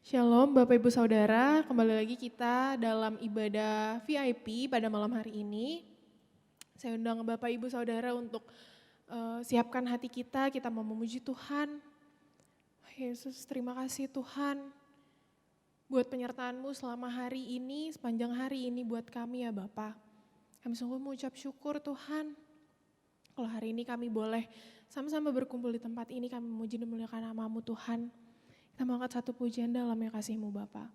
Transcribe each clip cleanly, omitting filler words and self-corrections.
Shalom Bapak Ibu Saudara, kembali lagi kita dalam ibadah VIP pada malam hari ini. Saya undang Bapak Ibu Saudara untuk siapkan hati kita mau memuji Tuhan. Yesus, terima kasih Tuhan buat penyertaan-Mu selama hari ini, sepanjang hari ini buat kami ya Bapak. Kami sungguh mengucap syukur Tuhan, kalau hari ini kami boleh sama-sama berkumpul di tempat ini, kami memuji dan memuliakan nama-Mu Tuhan. Kita mau angkat satu pujian dalam yang kasih-Mu Bapa.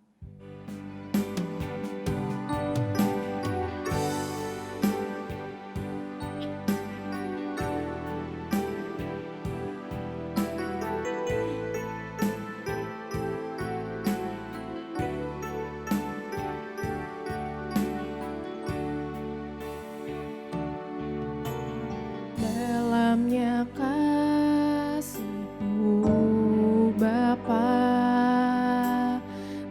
Dalamnya kasih-Mu Bapa,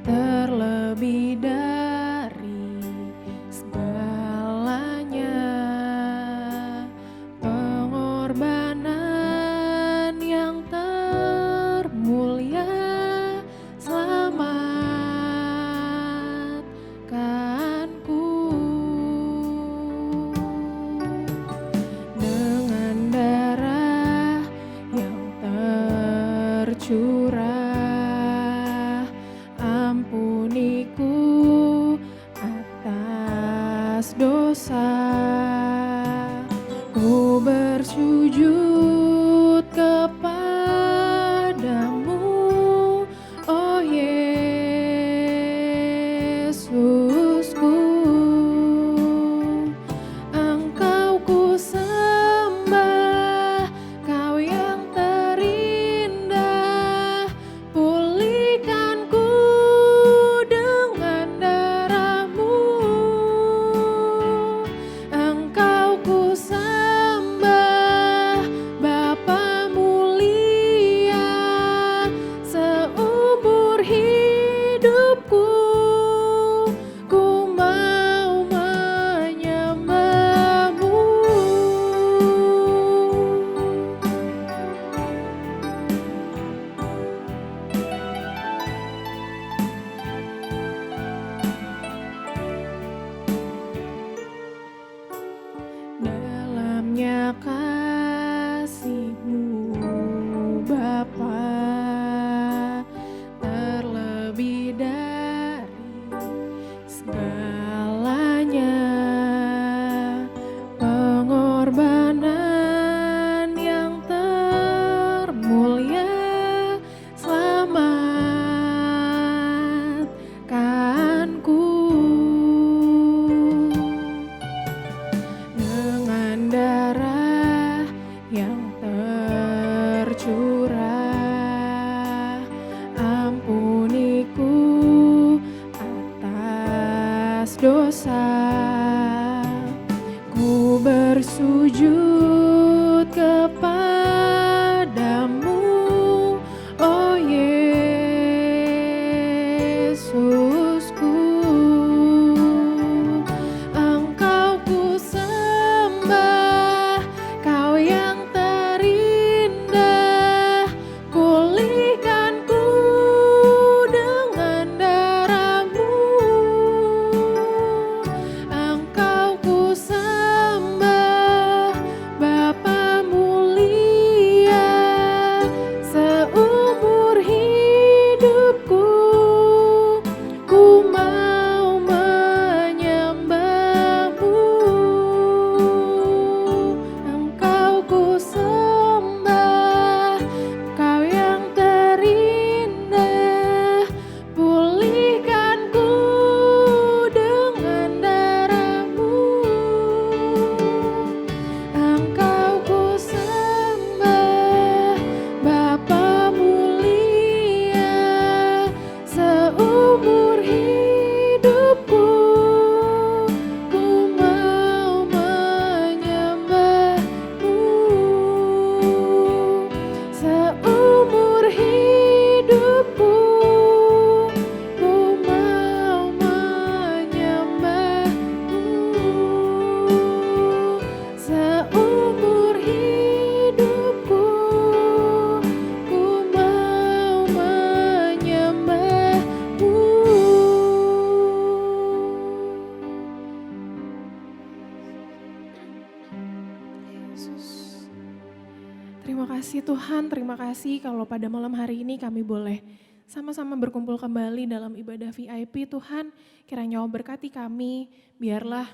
terlebih dari segalanya, pengorbanan yang termulia selamatkanku. Dengan darah yang tercurah, ampuniku atas dosa. Ku bersujud kepadamu, oh Yesusku. Engkau ku sembah, Kau yang terindah, pulihkanku dengan darah-Mu. Engkau ku sembah, Bapa mulia, seumur hidupku ku mau menyembah-Mu. Dalamnya kasih-Mu Bapa, terlebih dari segalanya, pengorbanan yang termulia selamatkanku. Dengan darah yang tercurah, ampuniku atas dosa. Ku bersujud kepadamu, oh Yesusku. Engkau ku sembah, Kau yang terindah, pulihkanku dengan darah-Mu. Engkau ku sembah, kasih Tuhan, terima kasih kalau pada malam hari ini kami boleh sama-sama berkumpul kembali dalam ibadah VIP. Tuhan, kiranya Allah berkati kami, biarlah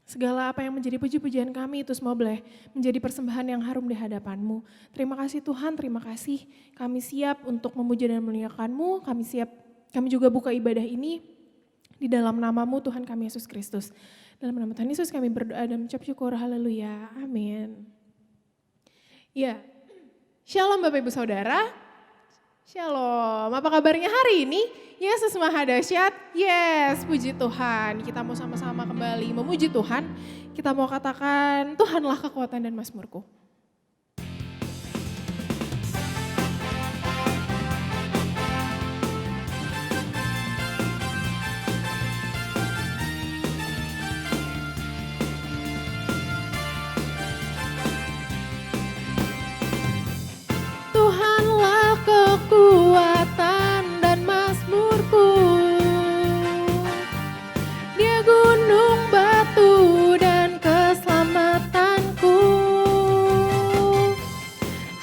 segala apa yang menjadi puji-pujian kami itu semua boleh menjadi persembahan yang harum di hadapan-Mu. Terima kasih Tuhan, terima kasih. Kami siap untuk memuji dan memuliakan-Mu, kami juga buka ibadah ini di dalam nama-Mu Tuhan kami Yesus Kristus. Dalam nama Tuhan Yesus kami berdoa dan mengucap syukur, haleluya, amin. Ya, Shalom Bapak Ibu Saudara. Shalom, apa kabarnya hari ini? Yesus Maha Dahsyat. Yes, puji Tuhan. Kita mau sama-sama kembali memuji Tuhan. Kita mau katakan, Tuhanlah kekuatan dan mazmurku. Tuhanlah kekuatan dan mazmurku, Dia gunung batu dan keselamatanku.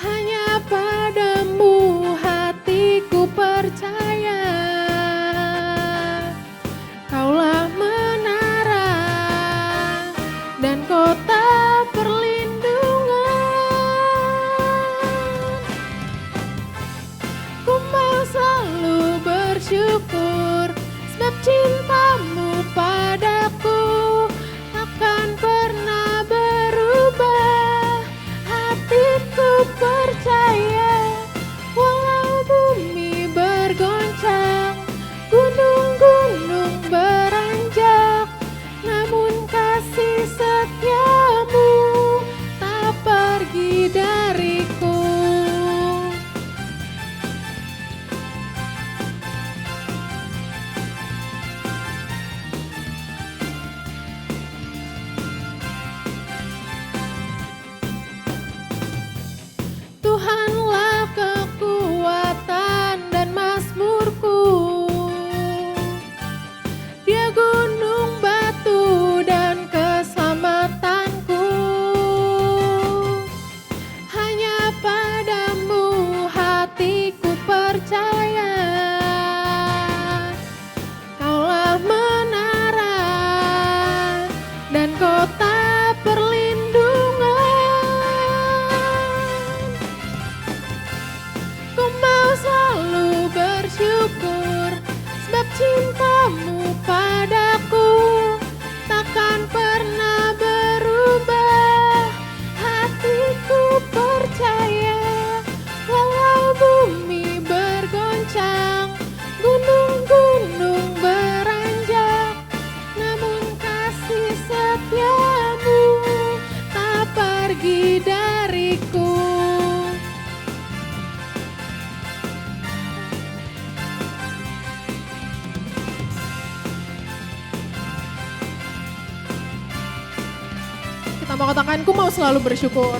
Hanya padamu hatiku percaya, Kaulah menara dan kota bersyukur sebab cinta-Mu padaku takkan pernah berubah. Hatiku percaya walau bumi bergoncang, gunung-gunung beranjak, namun kasih setia-Mu tak pergi dariku. Tuhanlah kekuatan dan mazmurku, Dia gunung batu dan keselamatanku. Hanya padamu hatiku percaya, Kaulah menara dan kota selalu bersyukur sebab cinta-Mu padaku takkan pernah berubah. Hatiku percaya walau bumi bergoncang, gunung-gunung beranjak, namun kasih setia-Mu tak pergi dariku. Kita mau katakan, ku mau selalu bersyukur.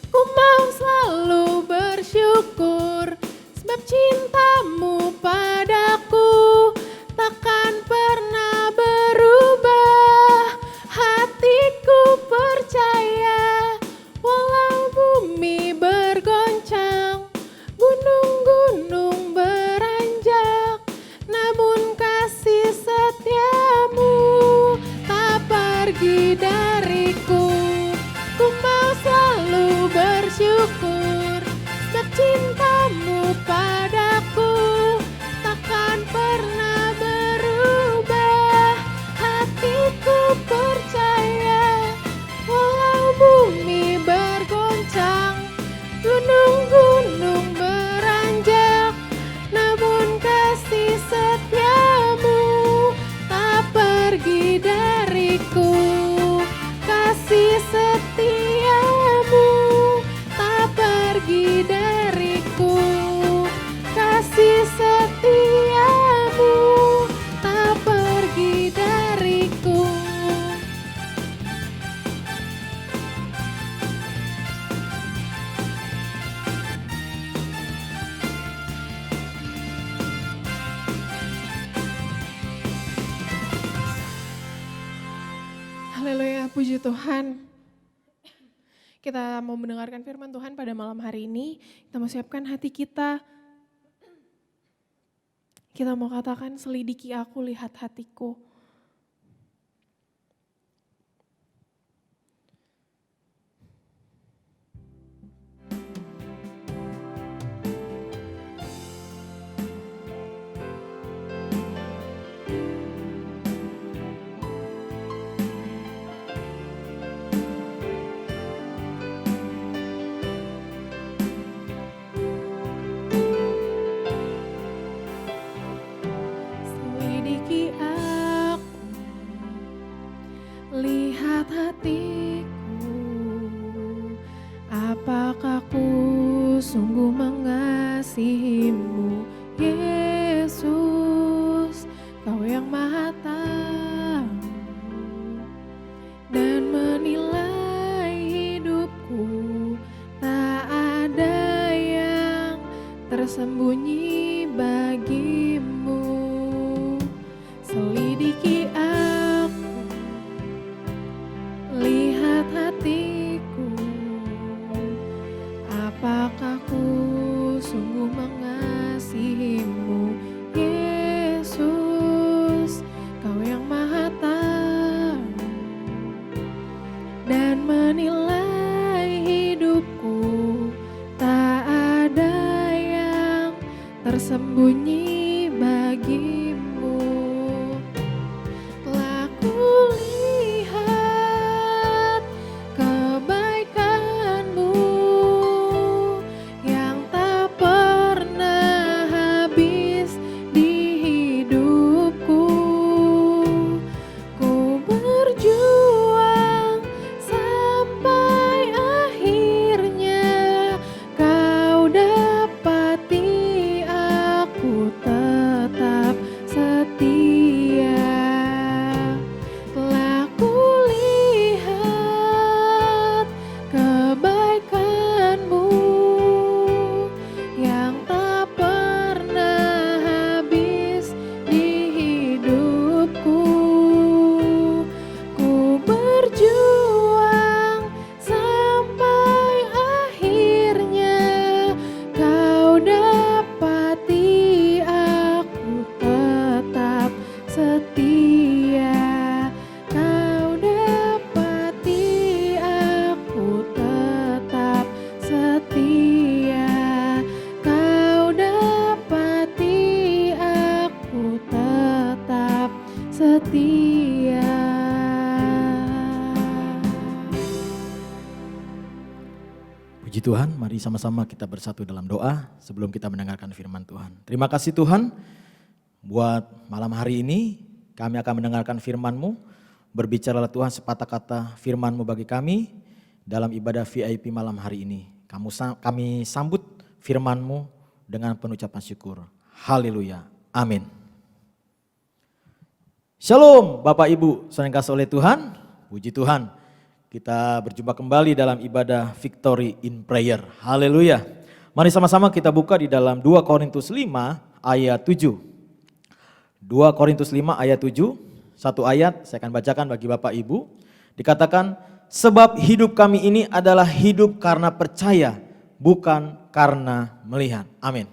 Ku mau selalu bersyukur sebab cinta-Mu padaku takkan pernah berubah. Hatiku percaya walau bumi bergoncang, gunung-gunung beranjak, namun kasih setia-Mu tak pergi dariku. Ku mau selalu bersyukur sebab cinta-Mu padaku takkan pernah berubah. Hatiku percaya walau bumi bergoncang, gunung-gunung beranjak, namun kasih setia-Mu tak pergi dariku. Kasih setia-Mu tak pergi dariku. Kasih setia-Mu tak pergi dariku. Haleluya, puji Tuhan. kita mau mendengarkan firman Tuhan pada malam hari ini, kita mau siapkan hati kita. Kita mau katakan, selidiki aku, lihat hatiku. Selidiki aku, lihat hatiku, apakah ku sungguh mengasihimu, Yesus, Kau yang Maha Tahu dan menilai hidupku, tak ada yang tersembunyi bagimu. Selidiki aku, lihat hatiku, apakah ku sungguh mengasihimu, Yesus, Kau yang Maha Tahu dan menilai hidupku, tak ada yang tersembunyi bagimu. Telah kulihat kebaikan-Mu yang tak pernah habis di hidupku. Ku berjuang sampai akhirnya Kau dapati aku tetap setia. Telah kulihat kebaikan-Mu yang tak pernah habis di hidupku. Ku berjuang sampai akhirnya Kau dapati aku tetap setia. Kau dapati aku tetap setia. Kau dapati aku tetap setia. Puji Tuhan, mari sama-sama kita bersatu dalam doa sebelum kita mendengarkan firman Tuhan. Terima kasih Tuhan, buat malam hari ini kami akan mendengarkan firman-Mu. Berbicaralah Tuhan sepatah kata firman-Mu bagi kami dalam ibadah VIP malam hari ini. Kami sambut firman-Mu dengan penucapan syukur. Haleluya, amin. Shalom Bapak Ibu, saudara yang kasih oleh Tuhan, puji Tuhan. Kita berjumpa kembali dalam ibadah Victory in Prayer. Haleluya. Mari sama-sama kita buka di dalam 2 Korintus 5 ayat 7. 2 Korintus 5 ayat 7, satu ayat saya akan bacakan bagi Bapak Ibu. Dikatakan, sebab hidup kami ini adalah hidup karena percaya, bukan karena melihat. Amin.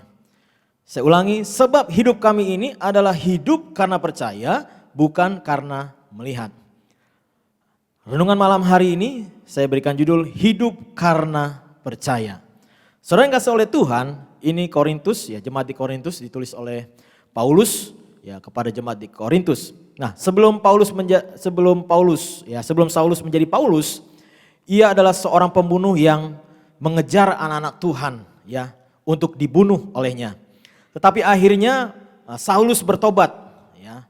Saya ulangi, sebab hidup kami ini adalah hidup karena percaya, bukan karena melihat. Renungan malam hari ini saya berikan judul hidup karena percaya. Saudara yang kasih oleh Tuhan, ini Korintus ya, jemaat di Korintus ditulis oleh Paulus ya kepada jemaat di Korintus. Nah, sebelum Saulus menjadi Paulus, ia adalah seorang pembunuh yang mengejar anak-anak Tuhan ya untuk dibunuh olehnya. Tetapi akhirnya Saulus bertobat ya.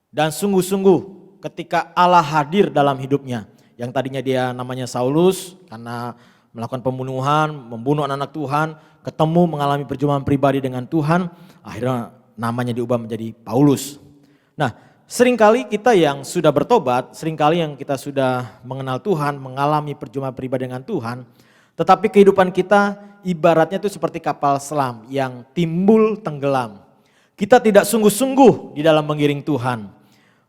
Dan sungguh-sungguh ketika Allah hadir dalam hidupnya. Yang tadinya dia namanya Saulus karena melakukan pembunuhan, membunuh anak-anak Tuhan, ketemu mengalami perjumpaan pribadi dengan Tuhan, akhirnya namanya diubah menjadi Paulus. Nah, seringkali kita yang sudah bertobat, seringkali yang kita sudah mengenal Tuhan, mengalami perjumpaan pribadi dengan Tuhan, tetapi kehidupan kita ibaratnya itu seperti kapal selam yang timbul tenggelam. Kita tidak sungguh-sungguh di dalam mengiring Tuhan.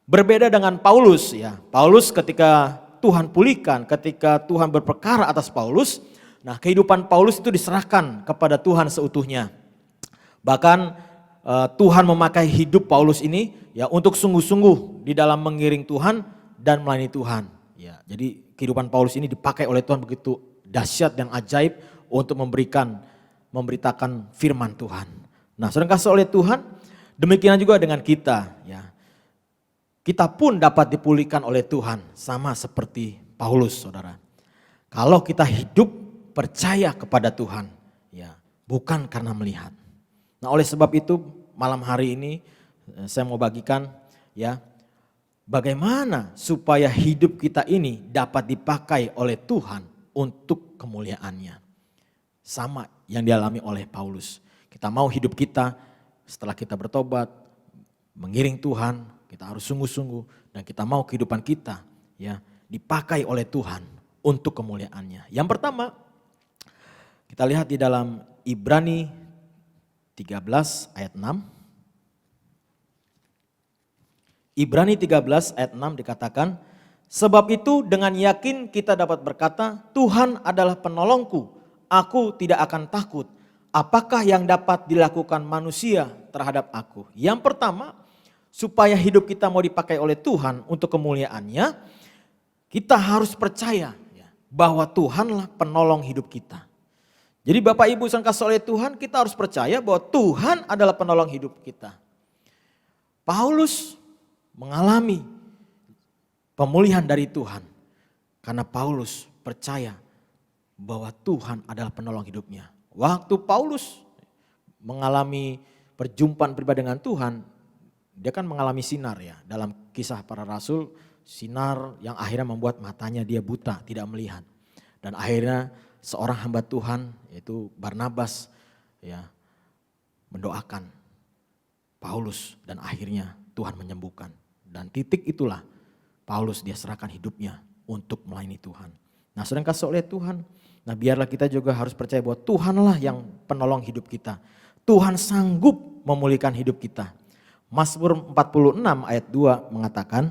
Berbeda dengan Paulus ya. Paulus ketika Tuhan pulihkan, ketika Tuhan berperkara atas Paulus, nah kehidupan Paulus itu diserahkan kepada Tuhan seutuhnya. Bahkan Tuhan memakai hidup Paulus ini ya untuk sungguh-sungguh di dalam mengiring Tuhan dan melayani Tuhan. Ya, jadi kehidupan Paulus ini dipakai oleh Tuhan begitu dahsyat dan ajaib untuk memberitakan firman Tuhan. Nah, saudara kasih oleh Tuhan, demikian juga dengan kita ya. Kita pun dapat dipulihkan oleh Tuhan sama seperti Paulus, Saudara. Kalau kita hidup percaya kepada Tuhan, ya, bukan karena melihat. Nah, oleh sebab itu malam hari ini saya mau bagikan ya, bagaimana supaya hidup kita ini dapat dipakai oleh Tuhan untuk kemuliaannya. Sama yang dialami oleh Paulus. Kita mau hidup kita setelah kita bertobat, mengiring Tuhan, kita harus sungguh-sungguh, dan kita mau kehidupan kita ya dipakai oleh Tuhan untuk kemuliaannya. Yang pertama, kita lihat di dalam Ibrani 13 ayat 6. Ibrani 13 ayat 6 dikatakan, sebab itu dengan yakin kita dapat berkata, Tuhan adalah penolongku, aku tidak akan takut. Apakah yang dapat dilakukan manusia terhadap aku? Yang pertama, supaya hidup kita mau dipakai oleh Tuhan untuk kemuliaannya, kita harus percaya bahwa Tuhanlah penolong hidup kita. Jadi Bapak Ibu yang kasih oleh Tuhan, kita harus percaya bahwa Tuhan adalah penolong hidup kita. Paulus mengalami pemulihan dari Tuhan karena Paulus percaya bahwa Tuhan adalah penolong hidupnya. Waktu Paulus mengalami perjumpaan pribadi dengan Tuhan, dia kan mengalami sinar ya. Dalam Kisah Para Rasul, sinar yang akhirnya membuat matanya dia buta, tidak melihat. Dan akhirnya seorang hamba Tuhan yaitu Barnabas ya mendoakan Paulus dan akhirnya Tuhan menyembuhkan. Dan titik itulah Paulus dia serahkan hidupnya untuk melayani Tuhan. Nah, sedang kasih oleh Tuhan, nah biarlah kita juga harus percaya bahwa Tuhanlah yang penolong hidup kita. Tuhan sanggup memulihkan hidup kita. Mazmur 46 ayat 2 mengatakan,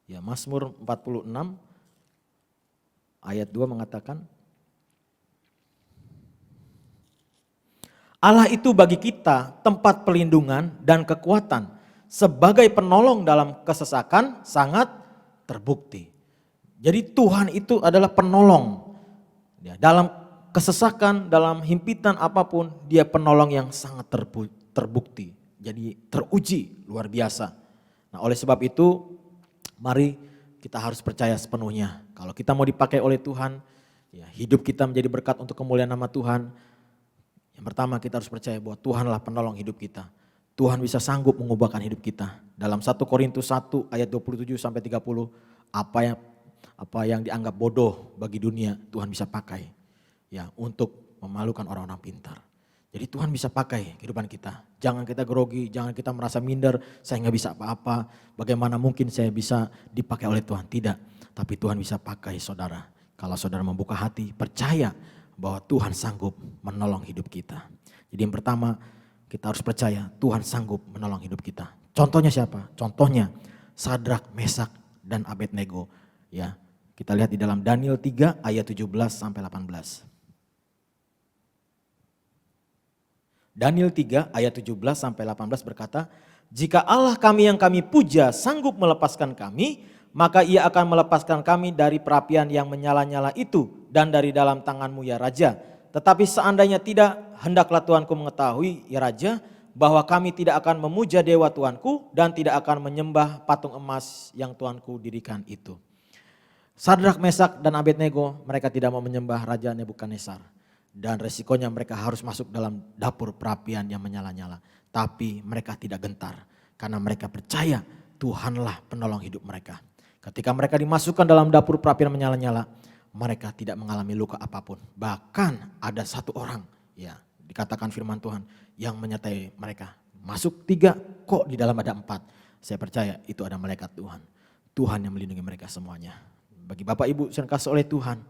ya, Mazmur 46 ayat 2 mengatakan, Allah itu bagi kita tempat perlindungan dan kekuatan, sebagai penolong dalam kesesakan sangat terbukti. Jadi Tuhan itu adalah penolong. Ya, dalam kesesakan, dalam himpitan apapun, dia penolong yang sangat terbukti. Jadi teruji luar biasa. Nah, oleh sebab itu, mari kita harus percaya sepenuhnya. Kalau kita mau dipakai oleh Tuhan, ya, hidup kita menjadi berkat untuk kemuliaan nama Tuhan. Yang pertama kita harus percaya bahwa Tuhanlah penolong hidup kita. Tuhan bisa sanggup mengubahkan hidup kita. Dalam 1 Korintus 1 ayat 27 sampai 30, apa yang dianggap bodoh bagi dunia, Tuhan bisa pakai ya untuk memalukan orang-orang pintar. Jadi Tuhan bisa pakai kehidupan kita. Jangan kita grogi, jangan kita merasa minder, saya nggak bisa apa-apa. Bagaimana mungkin saya bisa dipakai oleh Tuhan? Tidak, tapi Tuhan bisa pakai saudara. Kalau saudara membuka hati, percaya bahwa Tuhan sanggup menolong hidup kita. Jadi yang pertama, kita harus percaya Tuhan sanggup menolong hidup kita. Contohnya siapa? Contohnya Sadrak, Mesak, dan Abednego. Ya, kita lihat di dalam Daniel 3 ayat 17 sampai 18. Daniel 3 ayat 17 sampai 18 berkata, jika Allah kami yang kami puja sanggup melepaskan kami, maka ia akan melepaskan kami dari perapian yang menyala-nyala itu dan dari dalam tanganmu ya Raja. Tetapi seandainya tidak, hendaklah Tuanku mengetahui ya Raja, bahwa kami tidak akan memuja dewa Tuanku dan tidak akan menyembah patung emas yang Tuanku dirikan itu. Sadrak, Mesak, dan Abednego mereka tidak mau menyembah Raja Nebukadnezar. Dan resikonya mereka harus masuk dalam dapur perapian yang menyala-nyala. Tapi mereka tidak gentar karena mereka percaya Tuhanlah penolong hidup mereka. Ketika mereka dimasukkan dalam dapur perapian menyala-nyala, mereka tidak mengalami luka apapun. Bahkan ada satu orang, ya dikatakan firman Tuhan, yang menyertai mereka. Masuk 3, kok di dalam ada 4. Saya percaya itu ada malaikat Tuhan. Tuhan yang melindungi mereka semuanya. Bagi Bapak Ibu yang kasih oleh Tuhan,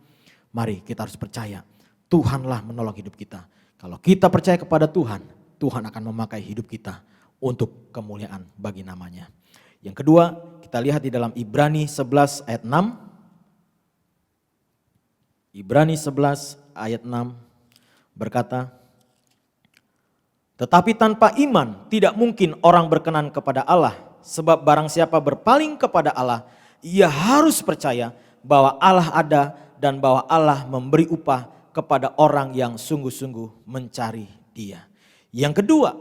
mari kita harus percaya Tuhanlah menolong hidup kita. Kalau kita percaya kepada Tuhan, Tuhan akan memakai hidup kita untuk kemuliaan bagi namanya. Yang kedua, kita lihat di dalam Ibrani 11 ayat 6. Ibrani 11 ayat 6 berkata, tetapi tanpa iman tidak mungkin orang berkenan kepada Allah, sebab barang siapa berpaling kepada Allah, ia harus percaya bahwa Allah ada dan bahwa Allah memberi upah kepada orang yang sungguh-sungguh mencari Dia. Yang kedua,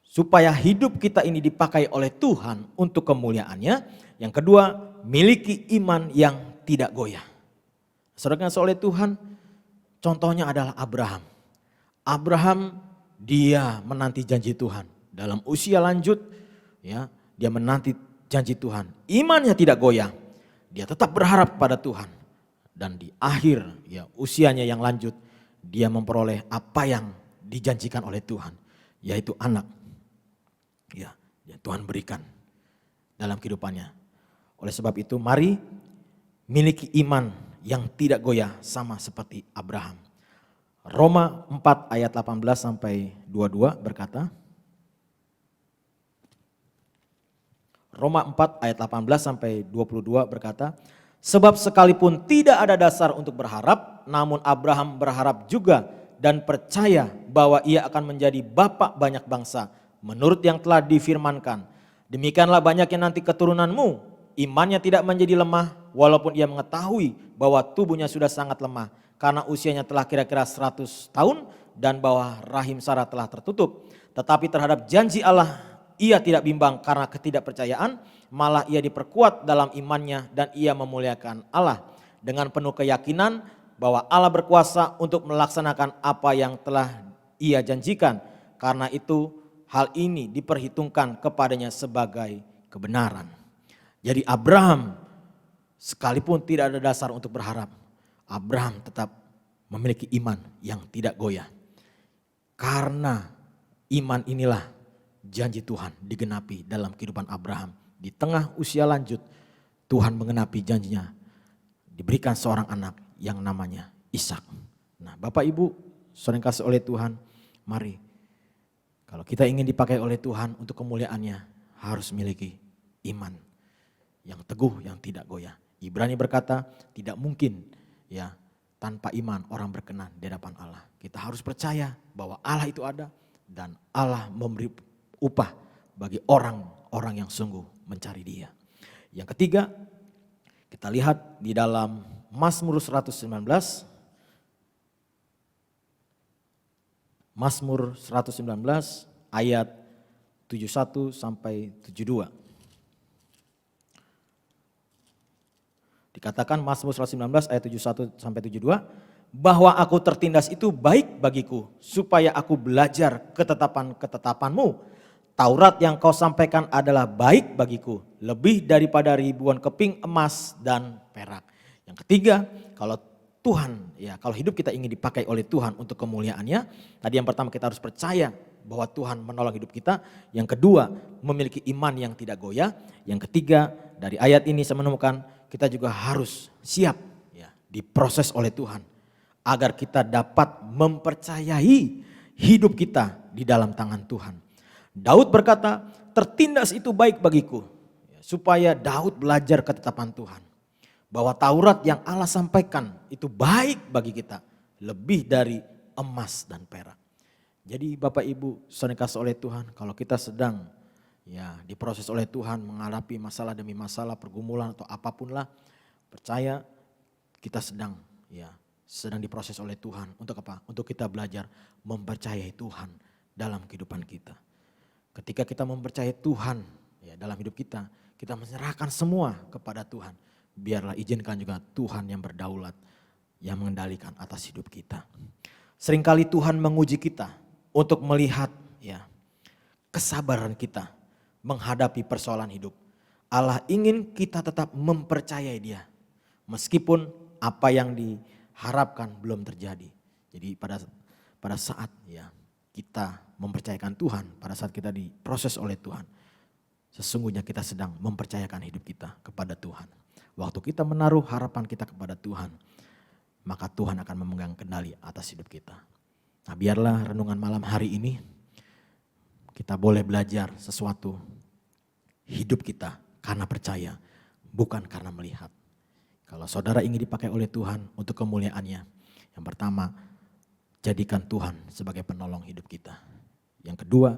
supaya hidup kita ini dipakai oleh Tuhan untuk kemuliaannya. Yang kedua, miliki iman yang tidak goyah. Saudara oleh Tuhan, contohnya adalah Abraham. Abraham dia menanti janji Tuhan. Dalam usia lanjut, ya, dia menanti janji Tuhan. Imannya tidak goyah. Dia tetap berharap pada Tuhan. Dan di akhir ya usianya yang lanjut, dia memperoleh apa yang dijanjikan oleh Tuhan, yaitu anak. Ya, yang Tuhan berikan dalam kehidupannya. Oleh sebab itu, mari miliki iman yang tidak goyah sama seperti Abraham. Roma 4 ayat 18 sampai 22 berkata, Roma 4 ayat 18 sampai 22 berkata, sebab sekalipun tidak ada dasar untuk berharap, namun Abraham berharap juga dan percaya bahwa ia akan menjadi bapa banyak bangsa, menurut yang telah difirmankan. Demikianlah banyaknya nanti keturunanmu. Imannya tidak menjadi lemah, walaupun ia mengetahui bahwa tubuhnya sudah sangat lemah, karena usianya telah kira-kira 100 tahun dan bahwa rahim Sarah telah tertutup. Tetapi terhadap janji Allah ia tidak bimbang karena ketidakpercayaan, malah ia diperkuat dalam imannya dan ia memuliakan Allah dengan penuh keyakinan bahwa Allah berkuasa untuk melaksanakan apa yang telah ia janjikan. Karena itu hal ini diperhitungkan kepadanya sebagai kebenaran. Jadi Abraham sekalipun tidak ada dasar untuk berharap, Abraham tetap memiliki iman yang tidak goyah. Karena iman inilah janji Tuhan digenapi dalam kehidupan Abraham. Di tengah usia lanjut, Tuhan mengenapi janjinya. Diberikan seorang anak yang namanya Ishak. Nah, Bapak Ibu, saudara yang kasih oleh Tuhan, mari. Kalau kita ingin dipakai oleh Tuhan untuk kemuliaannya, harus memiliki iman yang teguh, yang tidak goyah. Ibrani berkata, tidak mungkin ya tanpa iman orang berkenan di hadapan Allah. Kita harus percaya bahwa Allah itu ada dan Allah memberi upah bagi orang-orang yang sungguh mencari Dia. Yang ketiga, kita lihat di dalam Mazmur 119. Mazmur 119 ayat 71 sampai 72. Dikatakan Mazmur 119 ayat 71 sampai 72, bahwa aku tertindas itu baik bagiku, supaya aku belajar ketetapan-ketetapanmu. Taurat yang kau sampaikan adalah baik bagiku, lebih daripada ribuan keping emas dan perak. Yang ketiga, kalau Tuhan, ya kalau hidup kita ingin dipakai oleh Tuhan untuk kemuliaannya, tadi yang pertama kita harus percaya bahwa Tuhan menolong hidup kita. Yang kedua, memiliki iman yang tidak goyah. Yang ketiga, dari ayat ini saya menemukan kita juga harus siap ya, diproses oleh Tuhan agar kita dapat mempercayai hidup kita di dalam tangan Tuhan. Daud berkata, tertindas itu baik bagiku, supaya Daud belajar ketetapan Tuhan. Bahwa Taurat yang Allah sampaikan itu baik bagi kita, lebih dari emas dan perak. Jadi Bapak Ibu, saudara kasih oleh Tuhan, kalau kita sedang ya diproses oleh Tuhan, menghadapi masalah demi masalah, pergumulan atau apapun lah, percaya kita sedang diproses oleh Tuhan. Untuk apa? Untuk kita belajar mempercayai Tuhan dalam kehidupan kita. Ketika kita mempercayai Tuhan ya dalam hidup kita menyerahkan semua kepada Tuhan. Biarlah izinkan juga Tuhan yang berdaulat, yang mengendalikan atas hidup kita. Seringkali Tuhan menguji kita untuk melihat ya kesabaran kita menghadapi persoalan hidup. Allah ingin kita tetap mempercayai Dia, meskipun apa yang diharapkan belum terjadi. Jadi pada saat ya kita mempercayakan Tuhan, pada saat kita diproses oleh Tuhan, sesungguhnya kita sedang mempercayakan hidup kita kepada Tuhan. Waktu kita menaruh harapan kita kepada Tuhan, maka Tuhan akan memegang kendali atas hidup kita. Nah, biarlah renungan malam hari ini kita boleh belajar sesuatu. Hidup kita karena percaya, bukan karena melihat. Kalau saudara ingin dipakai oleh Tuhan untuk kemuliaannya, yang pertama, jadikan Tuhan sebagai penolong hidup kita. Yang kedua,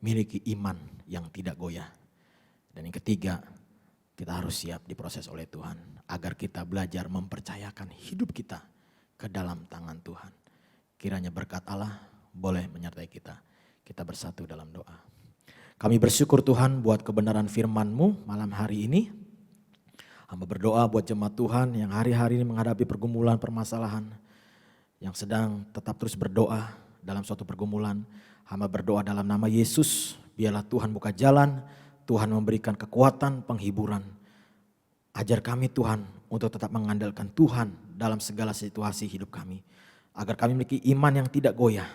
miliki iman yang tidak goyah. Dan yang ketiga, kita harus siap diproses oleh Tuhan agar kita belajar mempercayakan hidup kita ke dalam tangan Tuhan. Kiranya berkat Allah boleh menyertai kita. Kita bersatu dalam doa. Kami bersyukur Tuhan buat kebenaran firman-Mu malam hari ini. Hamba berdoa buat jemaat Tuhan yang hari-hari ini menghadapi pergumulan permasalahan. Yang sedang tetap terus berdoa dalam suatu pergumulan. Hamba berdoa dalam nama Yesus, biarlah Tuhan buka jalan, Tuhan memberikan kekuatan, penghiburan. Ajar kami Tuhan untuk tetap mengandalkan Tuhan dalam segala situasi hidup kami. Agar kami memiliki iman yang tidak goyah.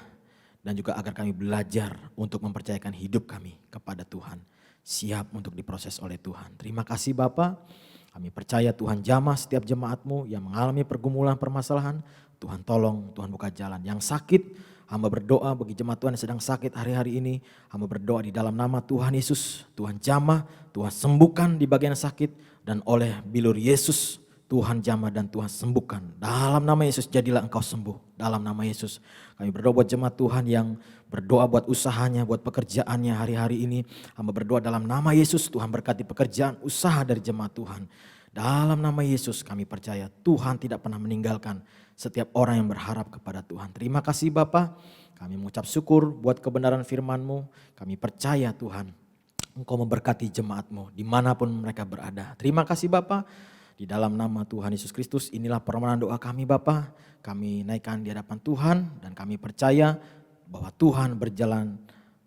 Dan juga agar kami belajar untuk mempercayakan hidup kami kepada Tuhan. Siap untuk diproses oleh Tuhan. Terima kasih Bapa. Kami percaya Tuhan jamah setiap jemaat-Mu yang mengalami pergumulan permasalahan. Tuhan tolong, Tuhan buka jalan. Yang sakit, hamba berdoa bagi jemaat Tuhan yang sedang sakit hari-hari ini. Hamba berdoa di dalam nama Tuhan Yesus. Tuhan jamah, Tuhan sembuhkan di bagian sakit. Dan oleh bilur Yesus, Tuhan jamah dan Tuhan sembuhkan. Dalam nama Yesus jadilah engkau sembuh. Dalam nama Yesus. Kami berdoa buat jemaat Tuhan yang berdoa buat usahanya, buat pekerjaannya hari-hari ini. Hamba berdoa dalam nama Yesus, Tuhan berkati pekerjaan usaha dari jemaat Tuhan. Dalam nama Yesus kami percaya Tuhan tidak pernah meninggalkan setiap orang yang berharap kepada Tuhan. Terima kasih Bapa. Kami mengucap syukur buat kebenaran firman-Mu. Kami percaya Tuhan Engkau memberkati jemaat-Mu dimanapun mereka berada. Terima kasih Bapa. Di dalam nama Tuhan Yesus Kristus inilah permohonan doa kami Bapa. Kami naikkan di hadapan Tuhan dan kami percaya bahwa Tuhan berjalan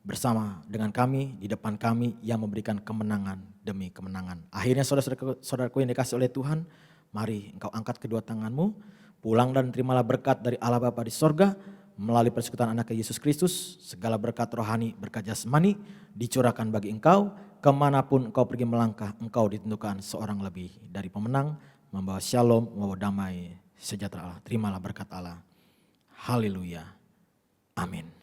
bersama dengan kami, di depan kami yang memberikan kemenangan demi kemenangan. Akhirnya saudara-saudaraku yang dikasih oleh Tuhan, mari engkau angkat kedua tanganmu, pulang dan terimalah berkat dari Allah Bapa di sorga, melalui persekutuan anak Yesus Kristus, segala berkat rohani, berkat jasmani dicurahkan bagi engkau. Kemanapun engkau pergi melangkah, engkau ditentukan seorang lebih dari pemenang, membawa shalom, membawa damai, sejahtera Allah. Terimalah berkat Allah. Haleluya. Amin.